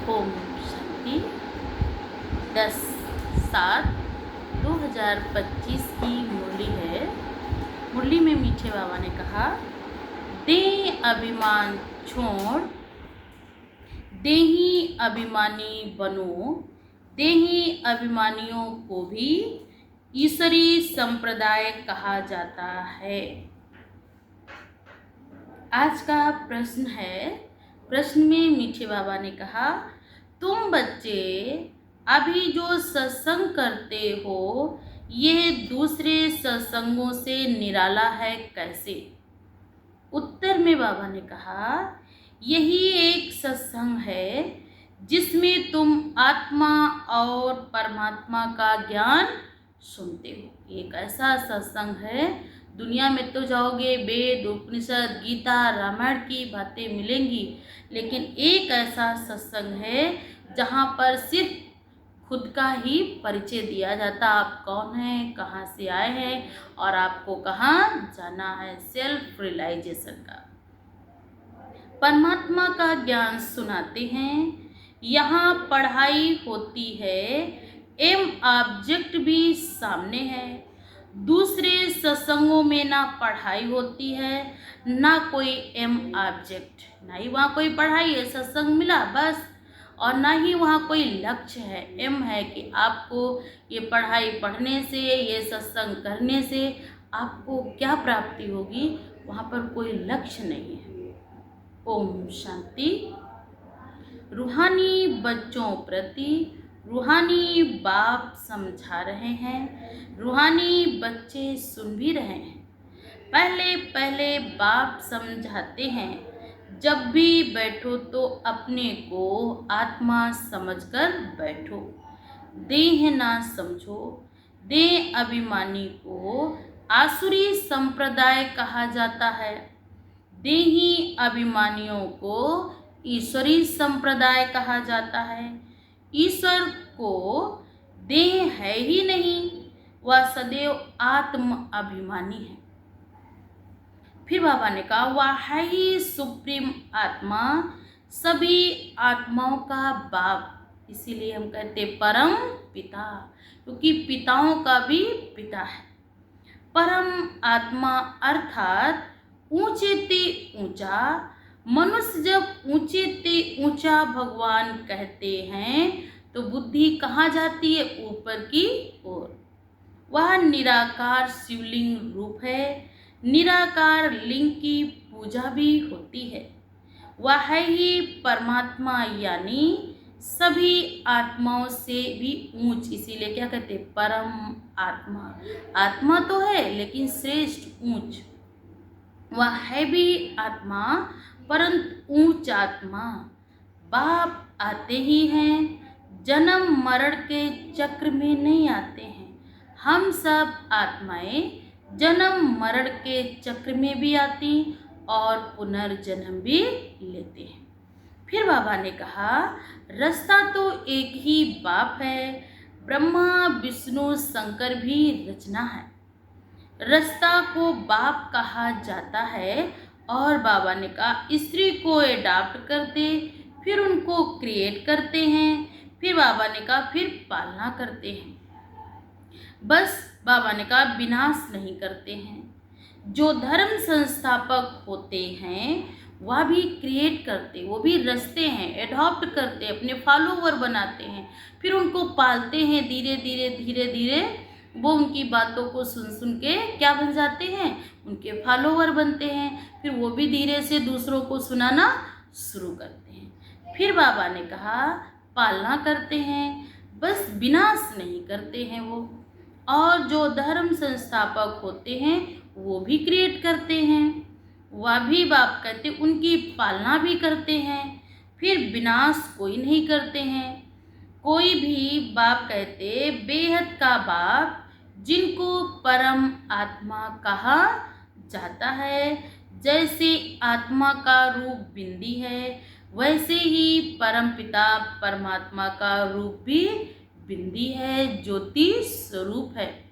ओम शांति 10/7/2025 की मुरली है। मुरली में मीठे बाबा ने कहा, दे अभिमान छोड़ देही अभिमानी बनो, देही अभिमानियों को भी ईश्वरी संप्रदाय कहा जाता है। आज का प्रश्न है। प्रश्न में मीठे बाबा ने कहा, तुम बच्चे अभी जो सत्संग करते हो ये दूसरे सत्संगों से निराला है कैसे? उत्तर में बाबा ने कहा, यही एक सत्संग है जिसमें तुम आत्मा और परमात्मा का ज्ञान सुनते हो। एक ऐसा सत्संग है, दुनिया में तो जाओगे वेद उपनिषद गीता रामायण की बातें मिलेंगी, लेकिन एक ऐसा सत्संग है जहाँ पर सिर्फ खुद का ही परिचय दिया जाता। आप कौन हैं, कहाँ से आए हैं और आपको कहाँ जाना है। सेल्फ रियलाइजेशन का परमात्मा का ज्ञान सुनाते हैं। यहाँ पढ़ाई होती है, एम ऑब्जेक्ट भी सामने है। दूसरे सत्संगों में ना पढ़ाई होती है ना कोई एम ऑब्जेक्ट, ना ही वहाँ कोई पढ़ाई है, सत्संग मिला बस, और ना ही वहाँ कोई लक्ष्य है, एम है कि आपको ये पढ़ाई पढ़ने से, ये सत्संग करने से आपको क्या प्राप्ति होगी। वहाँ पर कोई लक्ष्य नहीं है। ओम शांति। रूहानी बच्चों प्रति रूहानी बाप समझा रहे हैं, रूहानी बच्चे सुन भी रहे हैं। पहले पहले बाप समझाते हैं, जब भी बैठो तो अपने को आत्मा समझकर बैठो, देह ना समझो। देह अभिमानी को आसुरी संप्रदाय कहा जाता है, देही अभिमानियों को ईश्वरी संप्रदाय कहा जाता है। ईश्वर को देह है ही नहीं, वह सदैव आत्म अभिमानी है। फिर बाबा ने कहा, वह है ही सुप्रीम आत्मा, सभी आत्माओं का बाप। इसीलिए हम कहते परम पिता, क्योंकि पिताओं का भी पिता है। परम आत्मा अर्थात ऊंचे ते ऊंचा। मनुष्य जब ऊंचे ते ऊंचा भगवान कहते हैं तो बुद्धि कहाँ जाती है? ऊपर की ओर। वह निराकार शिवलिंग रूप है। निराकार लिंग की पूजा भी होती है। वह है ही परमात्मा, यानी सभी आत्माओं से भी ऊंच। इसीलिए क्या कहते हैं? परम आत्मा। आत्मा तो है लेकिन श्रेष्ठ ऊंच। वह है भी आत्मा परंतु ऊंच आत्मा। बाप आते ही हैं, जन्म मरण के चक्र में नहीं आते हैं। हम सब आत्माएं जन्म मरण के चक्र में भी आती और पुनर्जन्म भी लेते हैं। फिर बाबा ने कहा, रास्ता तो एक ही बाप है, ब्रह्मा विष्णु शंकर भी रचना है। रास्ता को बाप कहा जाता है और बाबा ने कहा स्त्री को अडॉप्ट करते, फिर उनको क्रिएट करते हैं, फिर बाबा ने कहा फिर पालना करते हैं। बस बाबा ने कहा विनाश नहीं करते हैं। जो धर्म संस्थापक होते हैं वह भी क्रिएट करते, वो भी रचते हैं, एडॉप्ट करते, अपने फॉलोवर बनाते हैं, फिर उनको पालते हैं। धीरे धीरे धीरे धीरे वो उनकी बातों को सुन सुन के क्या बन जाते हैं? उनके फॉलोवर बनते हैं। फिर वो भी धीरे से दूसरों को सुनाना शुरू करते हैं। फिर बाबा ने कहा पालना करते हैं, बस विनाश नहीं करते हैं वो। और जो धर्म संस्थापक होते हैं वो भी क्रिएट करते हैं, वह भी बाप कहते उनकी पालना भी करते हैं, फिर विनाश कोई नहीं करते हैं। कोई भी बाप कहते बेहद का बाप, जिनको परम आत्मा कहा जाता है। जैसे आत्मा का रूप बिंदी है, वैसे ही परम पिता परमात्मा का रूप भी बिंदी है, ज्योति स्वरूप है।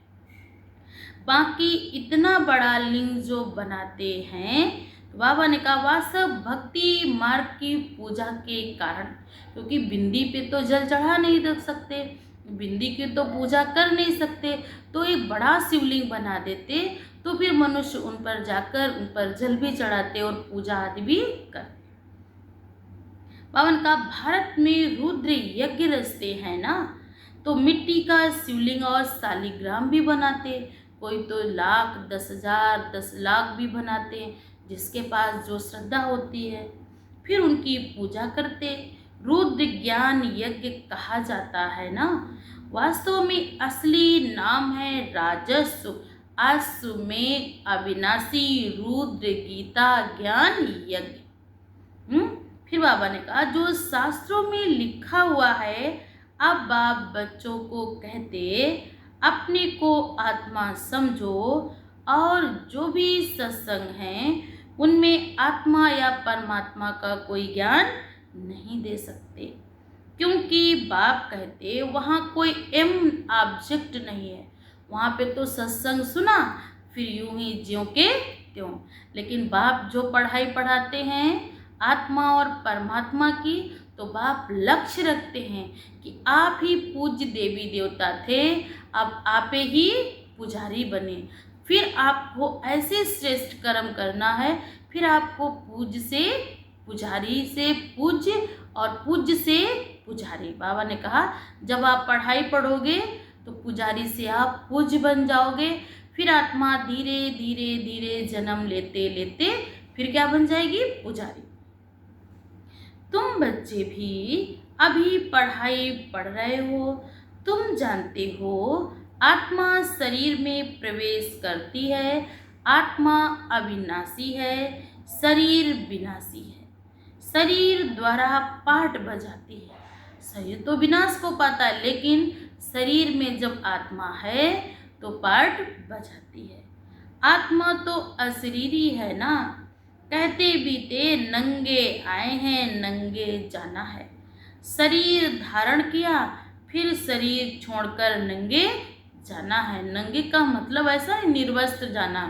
बाकी इतना बड़ा लिंग जो बनाते हैं तो बाबा ने कहा वह सब भक्ति मार्ग की पूजा के कारण, क्योंकि बिंदी पे तो जल चढ़ा नहीं रख सकते, बिंदी की तो पूजा कर नहीं सकते, तो एक बड़ा शिवलिंग बना देते, तो फिर मनुष्य उन पर जाकर उन पर जल भी चढ़ाते और पूजा आदि भी करते। पावन का भारत में रुद्र यज्ञ रचते हैं ना, तो मिट्टी का शिवलिंग और शालिग्राम भी बनाते, कोई तो लाख 10,000 10 लाख भी बनाते, जिसके पास जो श्रद्धा होती है, फिर उनकी पूजा करते। रुद्र ज्ञान यज्ञ कहा जाता है ना। वास्तव में असली नाम है राजस्व अश्वमेध अविनाशी रुद्र गीता ज्ञान यज्ञ। फिर बाबा ने कहा जो शास्त्रों में लिखा हुआ है, अब बाप बच्चों को कहते अपने को आत्मा समझो, और जो भी सत्संग हैं उनमें आत्मा या परमात्मा का कोई ज्ञान नहीं दे सकते, क्योंकि बाप कहते वहाँ कोई एम ऑब्जेक्ट नहीं है। वहाँ पे तो सत्संग सुना फिर यूं ही ज्यों के त्यों, लेकिन बाप जो पढ़ाई पढ़ाते हैं आत्मा और परमात्मा की, तो बाप लक्ष्य रखते हैं कि आप ही पूज्य देवी देवता थे, अब आप ही पुजारी बने, फिर आपको ऐसे श्रेष्ठ कर्म करना है, फिर आपको पूज्य से पुजारी से पूज्य और पूज्य से पुजारी। बाबा ने कहा जब आप पढ़ाई पढ़ोगे तो पुजारी से आप पूज्य बन जाओगे, फिर आत्मा धीरे धीरे धीरे जन्म लेते लेते फिर क्या बन जाएगी, पुजारी। तुम बच्चे भी अभी पढ़ाई पढ़ रहे हो, तुम जानते हो आत्मा शरीर में प्रवेश करती है, आत्मा अविनाशी है, शरीर विनाशी है, शरीर द्वारा पाठ बजाती है। शरीर तो विनाश को पाता है, लेकिन शरीर में जब आत्मा है तो पाठ बजाती है। आत्मा तो अशरीरी है ना, कहते बीते नंगे आए हैं नंगे जाना है, शरीर धारण किया फिर शरीर छोड़कर नंगे जाना है। नंगे का मतलब ऐसा है निर्वस्त्र जाना,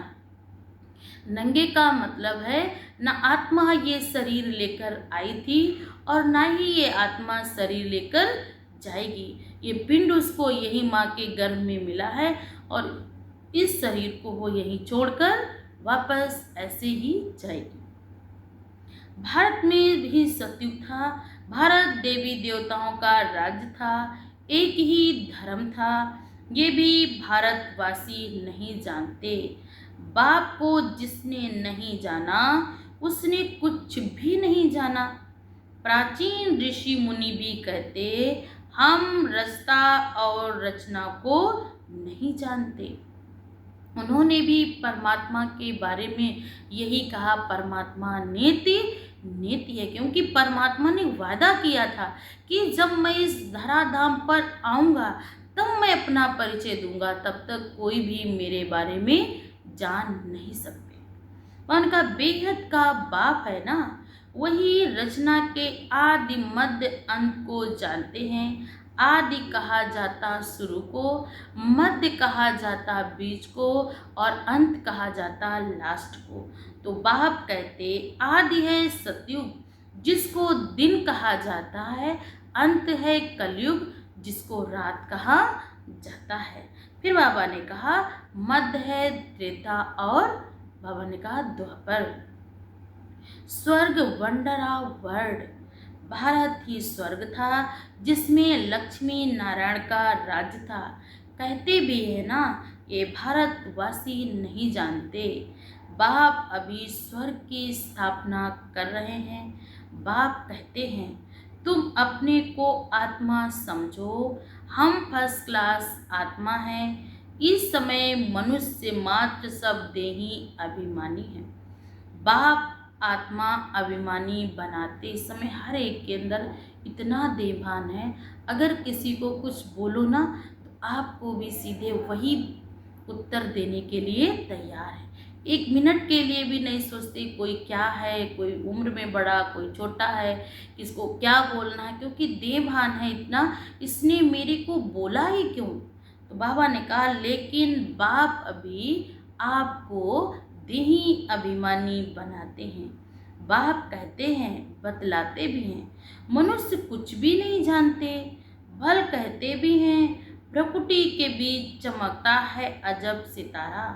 नंगे का मतलब है ना आत्मा ये शरीर लेकर आई थी और ना ही ये आत्मा शरीर लेकर जाएगी। ये पिंड उसको यही माँ के गर्भ में मिला है और इस शरीर को वो यहीं छोड़कर वापस ऐसे ही जाएगी। भारत में भी सतयुग था, भारत देवी देवताओं का राज्य था, एक ही धर्म था, ये भी भारतवासी नहीं जानते। बाप को जिसने नहीं जाना उसने कुछ भी नहीं जाना। प्राचीन ऋषि मुनि भी कहते हम रचता और रचना को नहीं जानते। उन्होंने भी परमात्मा के बारे में यही कहा, परमात्मा नेति नेति है, क्योंकि परमात्मा ने वादा किया था कि जब मैं इस धराधाम पर आऊँगा तब मैं अपना परिचय दूंगा, तब तक कोई भी मेरे बारे में जान नहीं सकते। उनका बेहद का बाप है ना, वही रचना के आदि मध्य अंत को जानते हैं। आदि कहा जाता शुरू को, मध्य कहा जाता बीच को और अंत कहा जाता लास्ट को। तो बाप कहते आदि है सतयुग जिसको दिन कहा जाता है, अंत है कलयुग जिसको रात कहा जाता है। फिर बाबा ने कहा मध्य है त्रेता और बाबा ने कहा द्वापर। स्वर्ग वंडर ऑफ वर्ल्ड, भारत ही स्वर्ग था जिसमें लक्ष्मी नारायण का राज्य था। कहते भी है ना ये भारतवासी नहीं जानते। बाप अभी स्वर्ग की स्थापना कर रहे हैं। बाप कहते हैं तुम अपने को आत्मा समझो, हम फर्स्ट क्लास आत्मा हैं। इस समय मनुष्य मात्र सब देही अभिमानी है। बाप आत्मा अभिमानी बनाते समय हर एक के अंदर इतना देभान है, अगर किसी को कुछ बोलो ना तो आपको भी सीधे वही उत्तर देने के लिए तैयार है। एक मिनट के लिए भी नहीं सोचते कोई क्या है, कोई उम्र में बड़ा कोई छोटा है, किसको क्या बोलना है, क्योंकि देभान है इतना, इसने मेरे को बोला ही क्यों। तो बाबा ने कहा लेकिन बाप अभी आपको ही अभिमानी बनाते हैं। बाप कहते हैं, बतलाते भी हैं, मनुष्य कुछ भी नहीं जानते, भल कहते भी हैं, प्रकृति के बीच चमकता है अजब सितारा,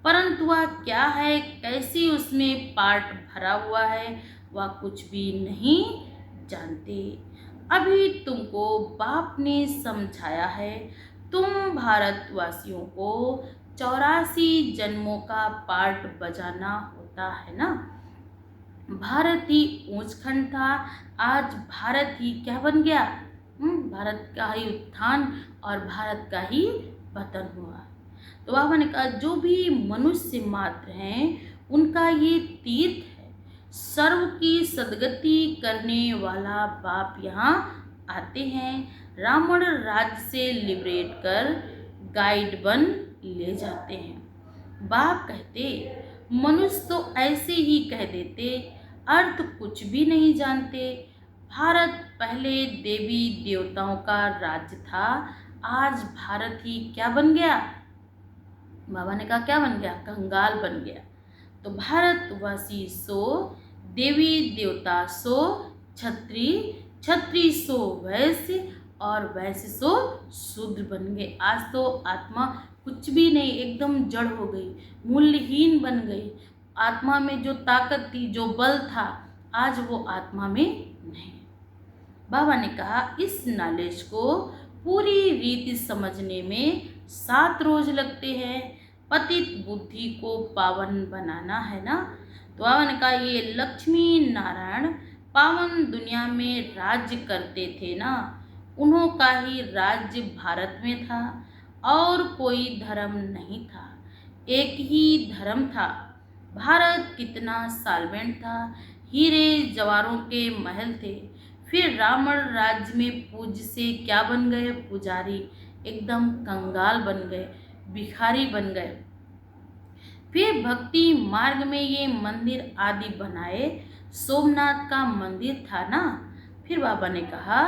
परंतु वह क्या है, कैसी उसमें पार्ट भरा हुआ है, वह कुछ भी नहीं जानते। अभी तुमको बाप ने समझाया है, तुम भारतवासियों को 84 जन्मों का पार्ट बजाना होता है ना। भारत ही ऊंच खंड था, आज भारत ही क्या बन गया, भारत का ही उत्थान और भारत का ही पतन हुआ। तो बाबा ने कहा जो भी मनुष्य मात्र हैं उनका ये तीर्थ है, सर्व की सदगति करने वाला बाप यहाँ आते हैं, रावण राज्य से लिबरेट कर गाइड बन ले जाते हैं। बाप कहते मनुष्य तो ऐसे ही कह देते, अर्थ कुछ भी नहीं जानते, भारत पहले देवी देवताओं का राज्य था, आज भारत ही क्या बन गया, बाबा ने कहा क्या बन गया, कंगाल बन गया। तो भारतवासी सो देवी देवता सो छत्री, छत्री सो वैश्य और वैश्य सो शूद्र बन गए। आज तो आत्मा कुछ भी नहीं, एकदम जड़ हो गई, मूल्यहीन बन गई। आत्मा में जो ताकत थी, जो बल था, आज वो आत्मा में नहीं। बाबा ने कहा इस नॉलेज को पूरी रीति समझने में 7 रोज लगते हैं, पतित बुद्धि को पावन बनाना है ना। तो बाबा ने कहा ये लक्ष्मी नारायण पावन दुनिया में राज्य करते थे ना, उन्हों का ही राज्य भारत में था और कोई धर्म नहीं था, एक ही धर्म था। भारत कितना साल्वेंट था, हीरे जवाहरों के महल थे। फिर रावण राज्य में पूज्य से क्या बन गए, पुजारी, एकदम कंगाल बन गए, भिखारी बन गए। फिर भक्ति मार्ग में ये मंदिर आदि बनाए, सोमनाथ का मंदिर था ना। फिर बाबा ने कहा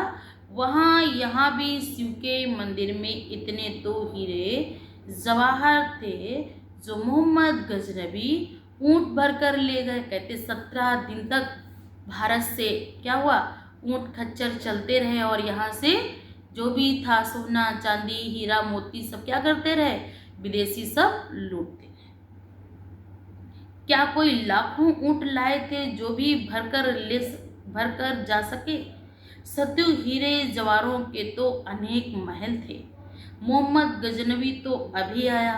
वहाँ यहाँ भी शिव के मंदिर में इतने तो हीरे जवाहर थे जो मोहम्मद गजनबी ऊँट भर कर ले गए। कहते 17 दिन तक भारत से क्या हुआ, ऊँट खच्चर चलते रहे और यहाँ से जो भी था सोना चांदी हीरा मोती सब क्या करते रहे, विदेशी सब लूटते रहे। क्या कोई लाखों ऊँट लाए थे जो भी भरकर जा सके। सतयुग हीरे जवाहरों के तो अनेक महल थे। मोहम्मद गजनबी तो अभी आया,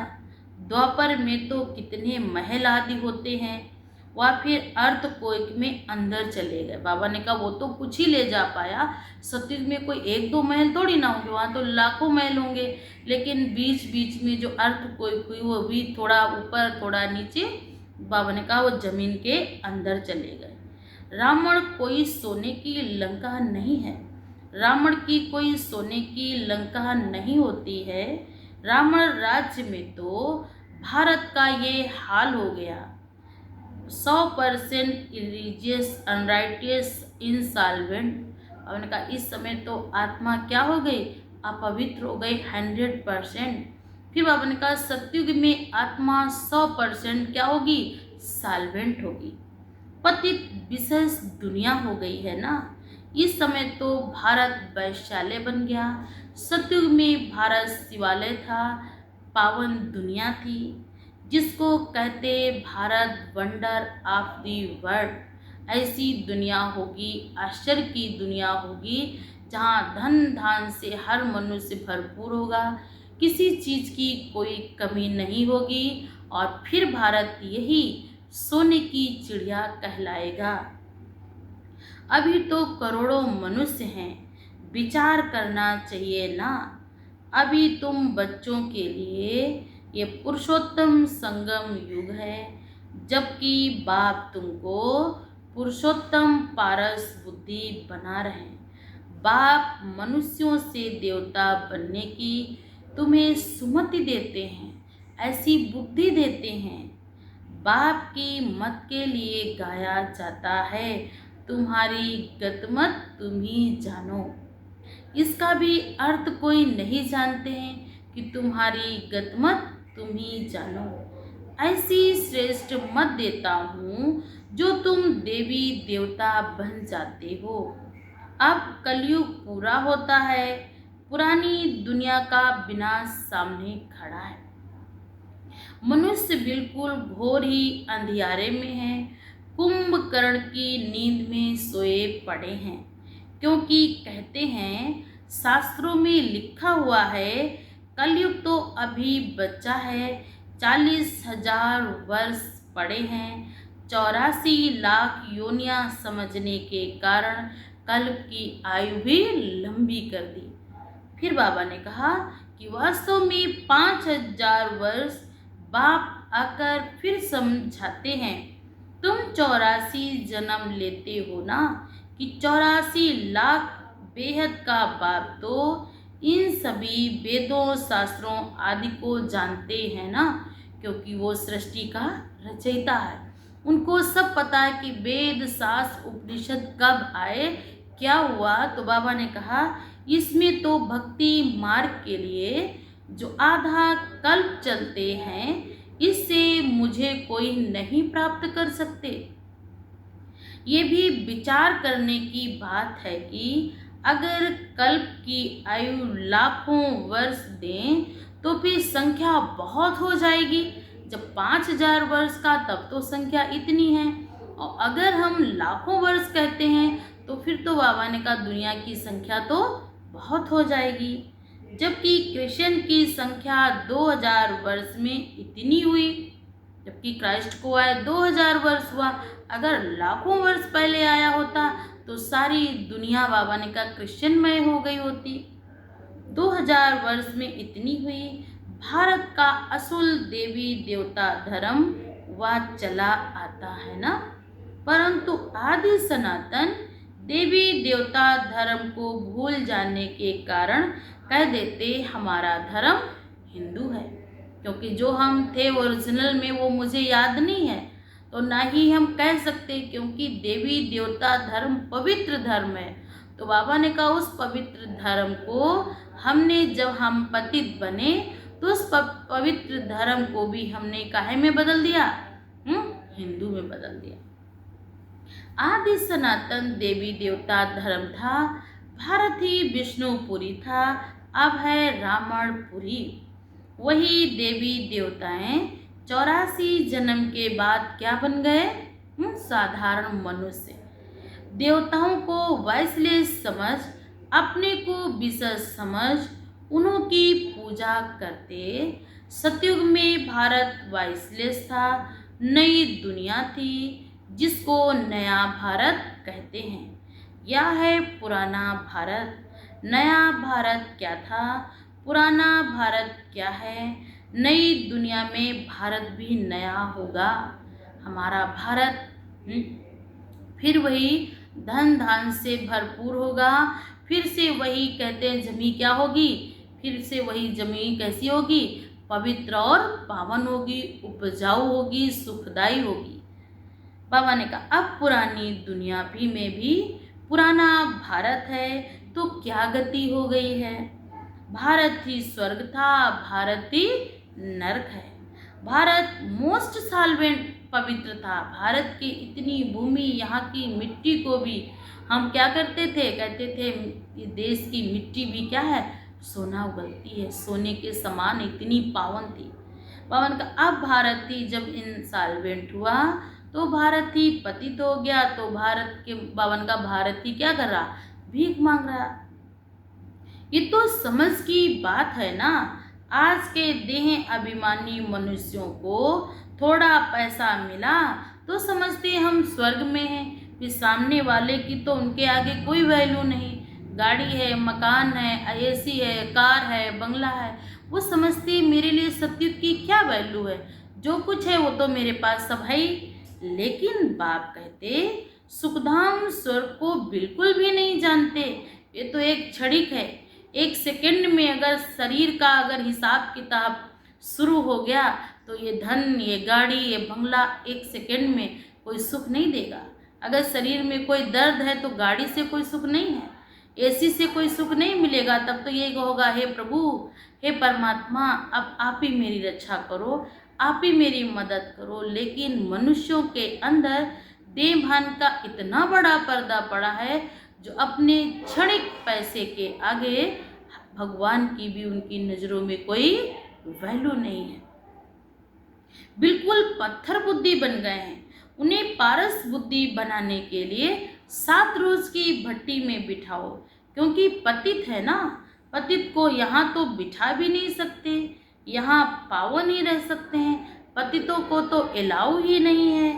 द्वापर में तो कितने महल आदि होते हैं। वह फिर अर्थ कोयक में अंदर चले गए। बाबा ने कहा वो तो कुछ ही ले जा पाया, सतयुग में कोई 1-2 महल थोड़ी ना होंगे, वहाँ तो लाखों महल होंगे। लेकिन बीच बीच में जो अर्थ कोयक हुई वो भी थोड़ा ऊपर थोड़ा नीचे, बाबा ने कहा वो जमीन के अंदर चले गए। रावण कोई सोने की लंका नहीं है, रावण की कोई सोने की लंका नहीं होती है। रावण राज्य में तो भारत का ये हाल हो गया, 100% इरिजियस अनराइटियस इंसॉल्वेंट। उन्होंने कहा इस समय तो आत्मा क्या हो गई, अपवित्र हो गई 100%। फिर बाबा ने कहा सतयुग में आत्मा 100% क्या होगी, सॉल्वेंट होगी। पतित विशेष दुनिया हो गई है ना। इस समय तो भारत वैश्यालय बन गया, सतयुग में भारत शिवालय था, पावन दुनिया थी, जिसको कहते Bharat wonder of the world. ऐसी दुनिया होगी, आश्चर्य की दुनिया होगी, जहाँ धन धान से हर मनुष्य भरपूर होगा, किसी चीज़ की कोई कमी नहीं होगी। और फिर भारत यही सोने की चिड़िया कहलाएगा। अभी तो करोड़ों मनुष्य हैं, विचार करना चाहिए ना। अभी तुम बच्चों के लिए ये पुरुषोत्तम संगम युग है, जबकि बाप तुमको पुरुषोत्तम पारस बुद्धि बना रहे हैं। बाप मनुष्यों से देवता बनने की तुम्हें सुमति देते हैं, ऐसी बुद्धि देते हैं। बाप की मत के लिए गाया जाता है, तुम्हारी गतमत तुम ही जानो। इसका भी अर्थ कोई नहीं जानते हैं कि तुम्हारी गतमत तुम ही जानो। ऐसी श्रेष्ठ मत देता हूँ जो तुम देवी देवता बन जाते हो। अब कलयुग पूरा होता है, पुरानी दुनिया का विनाश सामने खड़ा है। मनुष्य बिल्कुल घोर ही अंधियारे में है, कुंभकर्ण की नींद में सोए पड़े हैं। क्योंकि कहते हैं, शास्त्रों में लिखा हुआ है, कलयुग तो अभी बच्चा है, 40,000 वर्ष पड़े हैं। 84 लाख योनियां समझने के कारण कल्प की आयु भी लंबी कर दी। फिर बाबा ने कहा कि वास्तव में 5,000 वर्ष बाप आकर फिर समझाते हैं, तुम 84 जन्म लेते हो ना, कि 84 लाख बेहद का बाप तो इन सभी वेदों शास्त्रों आदि को जानते हैं ना, क्योंकि वो सृष्टि का रचयिता है। उनको सब पता है कि वेद शास्त्र उपनिषद कब आए, क्या हुआ। तो बाबा ने कहा, इसमें तो भक्ति मार्ग के लिए जो आधा कल्प चलते हैं, इससे मुझे कोई नहीं प्राप्त कर सकते। ये भी विचार करने की बात है कि अगर कल्प की आयु लाखों वर्ष दें तो फिर संख्या बहुत हो जाएगी। जब 5,000 वर्ष का, तब तो संख्या इतनी है, और अगर हम लाखों वर्ष कहते हैं तो फिर तो बाबा ने कहा दुनिया की संख्या तो बहुत हो जाएगी। जबकि कृष्ण की संख्या 2000 वर्ष में इतनी हुई, जबकि क्राइस्ट को आए 2000 वर्ष हुआ। अगर लाखों वर्ष पहले आया होता तो सारी दुनिया बाबा ने कहा कृष्णमय हो गई होती। 2000 वर्ष में इतनी हुई। भारत का असुल देवी देवता धर्म वह चला आता है ना, परंतु आदि सनातन देवी देवता धर्म को भूल जाने के कारण कह देते हमारा धर्म हिंदू है, क्योंकि जो हम थे ओरिजिनल में वो मुझे याद नहीं है, तो ना ही हम कह सकते, क्योंकि देवी देवता धर्म पवित्र धर्म है। तो बाबा ने कहा उस पवित्र धर्म को हमने, जब हम पतित बने तो उस पवित्र धर्म को भी हमने काहे में बदल दिया, हिंदू में बदल दिया। आदि सनातन देवी देवता धर्म था, भारत ही विष्णुपुरी था, अब है रावणपुरी। वही देवी देवताएं 84 जन्म के बाद क्या बन गए, साधारण मनुष्य। देवताओं को वाइसलेस समझ, अपने को विशेष समझ उन्हों की पूजा करते। सतयुग में भारत वाइसलेस था, नई दुनिया थी जिसको नया भारत कहते हैं। यह है पुराना भारत। नया भारत क्या था, पुराना भारत क्या है। नई दुनिया में भारत भी नया होगा। हमारा भारत फिर वही धन धान से भरपूर होगा। फिर से वही कहते हैं जमी क्या होगी, फिर से वही जमी कैसी होगी, पवित्र और पावन होगी, उपजाऊ होगी, सुखदाई होगी। बाबा ने कहा अब पुरानी दुनिया में भी पुराना भारत है तो क्या गति हो गई है। भारत ही स्वर्ग था, भारत ही नरक है। भारत मोस्ट साल्वेंट पवित्र था। भारत की इतनी भूमि, यहाँ की मिट्टी को भी हम क्या करते थे, कहते थे ये देश की मिट्टी भी क्या है, सोना उगलती है, सोने के समान इतनी पावन थी। पावन का अब भारत ही जब इंसॉल्वेंट हुआ तो भारत ही पतित हो गया। तो भारत के बावन का भारत ही क्या कर रहा, भीख मांग रहा। ये तो समझ की बात है ना। आज के देह अभिमानी मनुष्यों को थोड़ा पैसा मिला तो समझते हम स्वर्ग में हैं, फिर सामने वाले की तो उनके आगे कोई वैल्यू नहीं। गाड़ी है, मकान है, एसी है, कार है, बंगला है, वो समझते मेरे लिए सतयुग की क्या वैल्यू है, जो कुछ है वो तो मेरे पास सब है ही। लेकिन बाप कहते सुखधाम स्वर्ग को बिल्कुल भी नहीं जानते। ये तो एक क्षणिक है, एक सेकंड में अगर शरीर का अगर हिसाब किताब शुरू हो गया तो ये धन, ये गाड़ी, ये बंगला एक सेकंड में कोई सुख नहीं देगा। अगर शरीर में कोई दर्द है तो गाड़ी से कोई सुख नहीं है, एसी से कोई सुख नहीं मिलेगा। तब तो ये होगा हे प्रभु, हे परमात्मा, अब आप ही मेरी रक्षा करो, आप ही मेरी मदद करो। लेकिन मनुष्यों के अंदर देह भान का इतना बड़ा पर्दा पड़ा है जो अपने क्षणिक पैसे के आगे भगवान की भी उनकी नज़रों में कोई वैल्यू नहीं है। बिल्कुल पत्थर बुद्धि बन गए हैं। उन्हें पारस बुद्धि बनाने के लिए 7 रोज की भट्टी में बिठाओ, क्योंकि पतित है ना, पतित को यहाँ तो बिठा भी नहीं सकते, यहाँ पावन नहीं रह सकते हैं, पतितों को तो अलाउ ही नहीं है।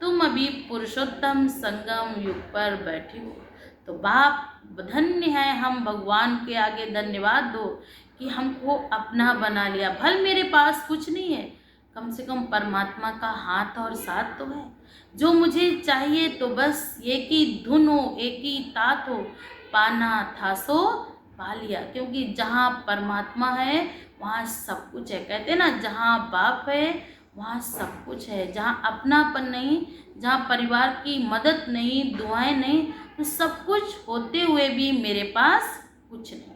तुम अभी पुरुषोत्तम संगम युग पर बैठे हो। तो बाप धन्य है, हम भगवान के आगे धन्यवाद दो कि हमको अपना बना लिया। भल मेरे पास कुछ नहीं है, कम से कम परमात्मा का हाथ और साथ तो है। जो मुझे चाहिए तो बस एक ही धुन हो, एक ही तात हो, पाना था सो पा लिया। क्योंकि जहाँ परमात्मा है वहाँ सब कुछ है। कहते हैं ना, जहाँ बाप है वहाँ सब कुछ है। जहाँ अपनापन नहीं, जहाँ परिवार की मदद नहीं, दुआएं नहीं, तो सब कुछ होते हुए भी मेरे पास कुछ नहीं।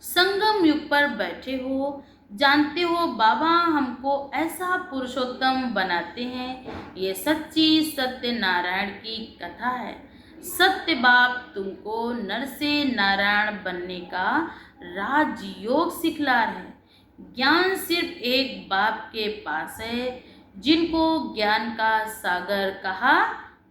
संगम युग पर बैठे हो, जानते हो बाबा हमको ऐसा पुरुषोत्तम बनाते हैं। ये सच्ची सत्य नारायण की कथा है। सत्य बाप तुमको नर से नारायण बनने का राजयोग सिखला रहे हैं। ज्ञान सिर्फ एक बाप के पास है, जिनको ज्ञान का सागर कहा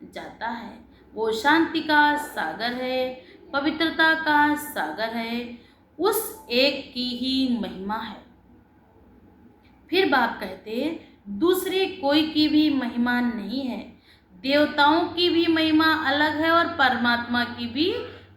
जाता है। वो शांति का सागर है, पवित्रता का सागर है, उस एक की ही महिमा है। फिर बाप कहते दूसरे कोई की भी महिमा नहीं है। देवताओं की भी महिमा अलग है और परमात्मा की भी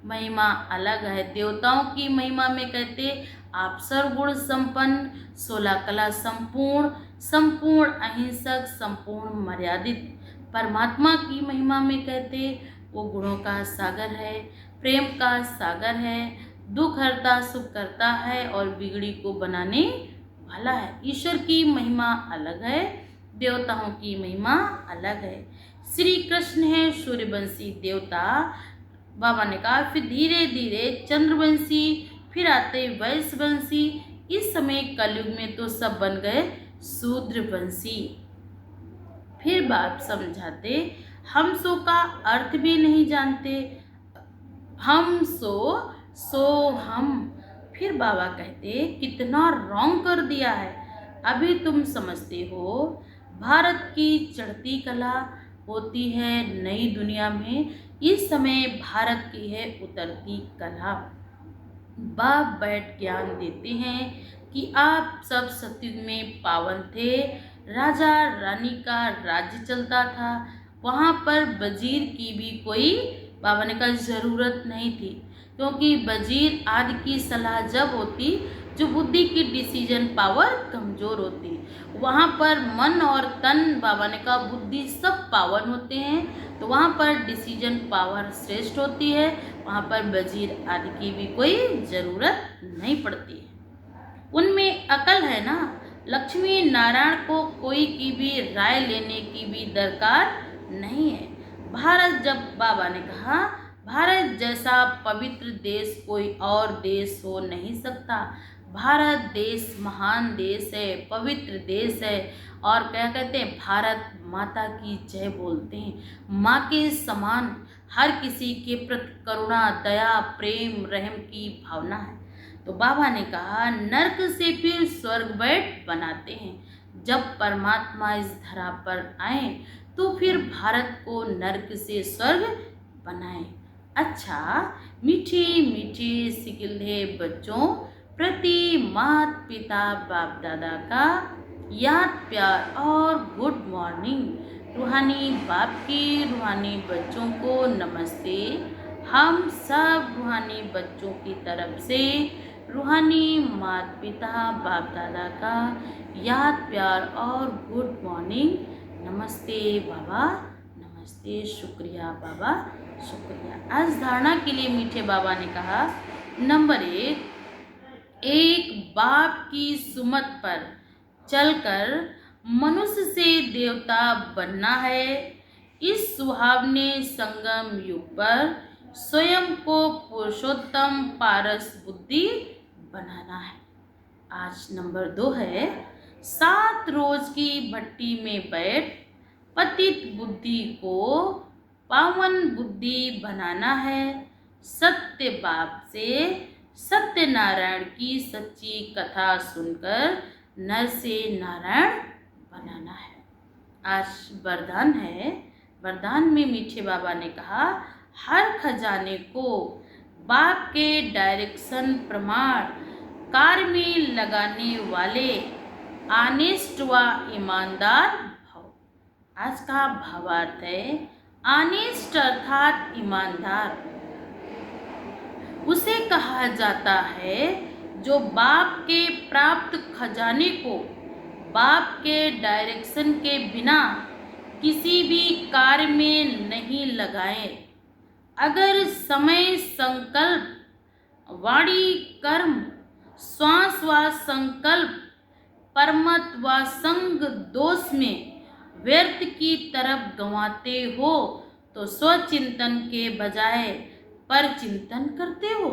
महिमा अलग है। देवताओं की महिमा में कहते आप सर्वगुण संपन्न, 16 कला संपूर्ण, संपूर्ण अहिंसक, संपूर्ण मर्यादित। परमात्मा की महिमा में कहते वो गुणों का सागर है, प्रेम का सागर है, दुख हरता सुख करता है और बिगड़ी को बनाने वाला है। ईश्वर की महिमा अलग है, देवताओं की महिमा अलग है। श्री कृष्ण है सूर्यवंशी देवता, बाबा ने कहा। फिर धीरे धीरे चंद्रवंशी, फिर आते वैश्यवंशी। इस समय कलयुग में तो सब बन गए शूद्रवंशी। फिर बाप समझाते हम सो का अर्थ भी नहीं जानते, हम सो हम। फिर बाबा कहते कितना रॉन्ग कर दिया है, अभी तुम समझते हो। भारत की चढ़ती कला होती है नई दुनिया में, इस समय भारत की है उतरती कला। बाप बैठ ज्ञान देते हैं कि आप सब सतयुग में पावन थे, राजा रानी का राज्य चलता था, वहाँ पर वजीर की भी कोई बाबा ने कहा ज़रूरत नहीं थी। क्योंकि वजीर आदि की सलाह जब होती जो बुद्धि की डिसीजन पावर कमज़ोर होती, वहाँ पर मन और तन, बाबा ने कहा बुद्धि सब पावन होते हैं, तो वहाँ पर डिसीजन पावर श्रेष्ठ होती है, वहाँ पर वजीर आदि की भी कोई ज़रूरत नहीं पड़ती है। उनमें अकल है ना। लक्ष्मी नारायण को कोई की भी राय लेने की भी दरकार नहीं है। भारत, जब बाबा ने कहा भारत जैसा पवित्र देश कोई और देश हो नहीं सकता। भारत देश महान देश है, पवित्र देश है। और क्या कहते हैं, भारत माता की जय बोलते हैं। माँ के समान हर किसी के प्रति करुणा, दया, प्रेम, रहम की भावना है। तो बाबा ने कहा नर्क से फिर स्वर्ग बैठ बनाते हैं। जब परमात्मा इस धरा पर आए तो फिर भारत को नर्क से स्वर्ग बनाए। अच्छा, मीठी मीठी सिकिल्हे बच्चों प्रति माता पिता बाप दादा का याद प्यार और गुड मॉर्निंग। रूहानी बाप की रूहानी बच्चों को नमस्ते। हम सब रूहानी बच्चों की तरफ से रूहानी माता पिता बाप दादा का याद प्यार और गुड मॉर्निंग। नमस्ते बाबा, नमस्ते, शुक्रिया बाबा, शुक्रिया। आज धारणा के लिए मीठे बाबा ने कहा नंबर 1, एक बाप की सुमत पर चलकर मनुष्य से देवता बनना है। इस सुहावने संगम युग पर स्वयं को पुरुषोत्तम पारस बुद्धि बनाना है। आज नंबर 2 है 7 रोज की भट्टी में बैठ पतित बुद्धि को पावन बुद्धि बनाना है। सत्य बाप से सत्यनारायण की सच्ची कथा सुनकर नर से नारायण बनाना है। आज वरदान है। वरदान में मीठे बाबा ने कहा, हर खजाने को बाप के डायरेक्शन प्रमाण कार्य में लगाने वाले आनेस्ट व ईमानदार भव। आज का भावार्थ है, आनेस्ट अर्थात ईमानदार उसे कहा जाता है जो बाप के प्राप्त खजाने को बाप के डायरेक्शन के बिना किसी भी कार्य में नहीं लगाए। अगर समय, संकल्प, वाणी, कर्म, श्वास व संकल्प, परमत व संग दोष में व्यर्थ की तरफ गंवाते हो तो स्वचिंतन के बजाय पर चिंतन करते हो।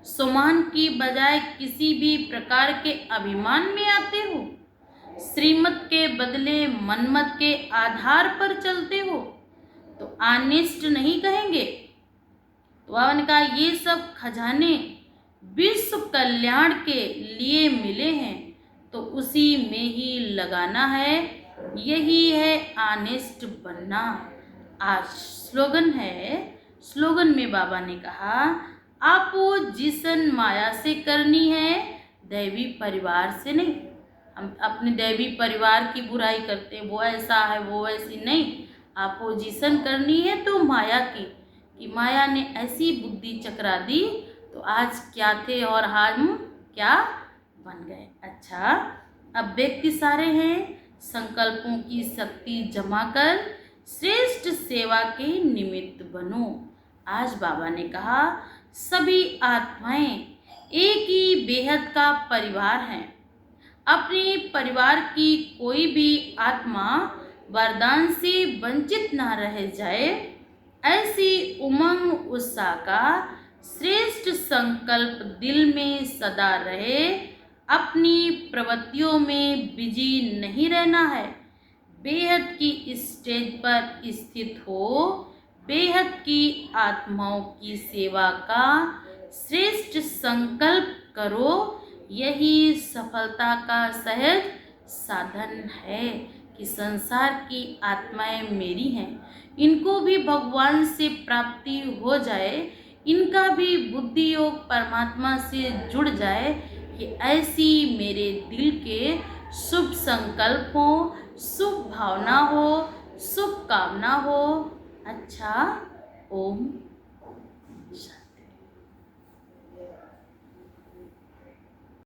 सुमान की बजाय किसी भी प्रकार के अभिमान में आते हो। श्रीमत के बदले मनमत के आधार पर चलते हो तो अनिष्ट नहीं कहेंगे। तो बाबा ने कहा, ये सब खजाने विश्व कल्याण के लिए मिले हैं तो उसी में ही लगाना है। यही है अनिष्ट बनना। आज स्लोगन है। स्लोगन में बाबा ने कहा, अपोजिशन माया से करनी है, दैवी परिवार से नहीं। हम अपने दैवी परिवार की बुराई करते हैं, वो ऐसा है, वो ऐसी नहीं। अपोजिशन करनी है तो माया की, कि माया ने ऐसी बुद्धि चकरा दी तो आज क्या थे और हम क्या बन गए। अच्छा, अब व्यक्ति सारे हैं, संकल्पों की शक्ति जमा कर श्रेष्ठ सेवा के निमित्त बनो। आज बाबा ने कहा, सभी आत्माएं एक ही बेहद का परिवार हैं। अपने परिवार की कोई भी आत्मा वरदान से वंचित ना रह जाए, ऐसी उमंग उत्साह का श्रेष्ठ संकल्प दिल में सदा रहे। अपनी प्रवृत्तियों में बिजी नहीं रहना है। बेहद की स्टेज पर स्थित हो, बेहद की आत्माओं की सेवा का श्रेष्ठ संकल्प करो। यही सफलता का सहज साधन है कि संसार की आत्माएं मेरी हैं, इनको भी भगवान से प्राप्ति हो जाए, इनका भी बुद्धि योग परमात्मा से जुड़ जाए। कि ऐसी मेरे दिल के शुभ संकल्प हो, शुभ भावना हो, शुभ कामना हो। अच्छा, ओम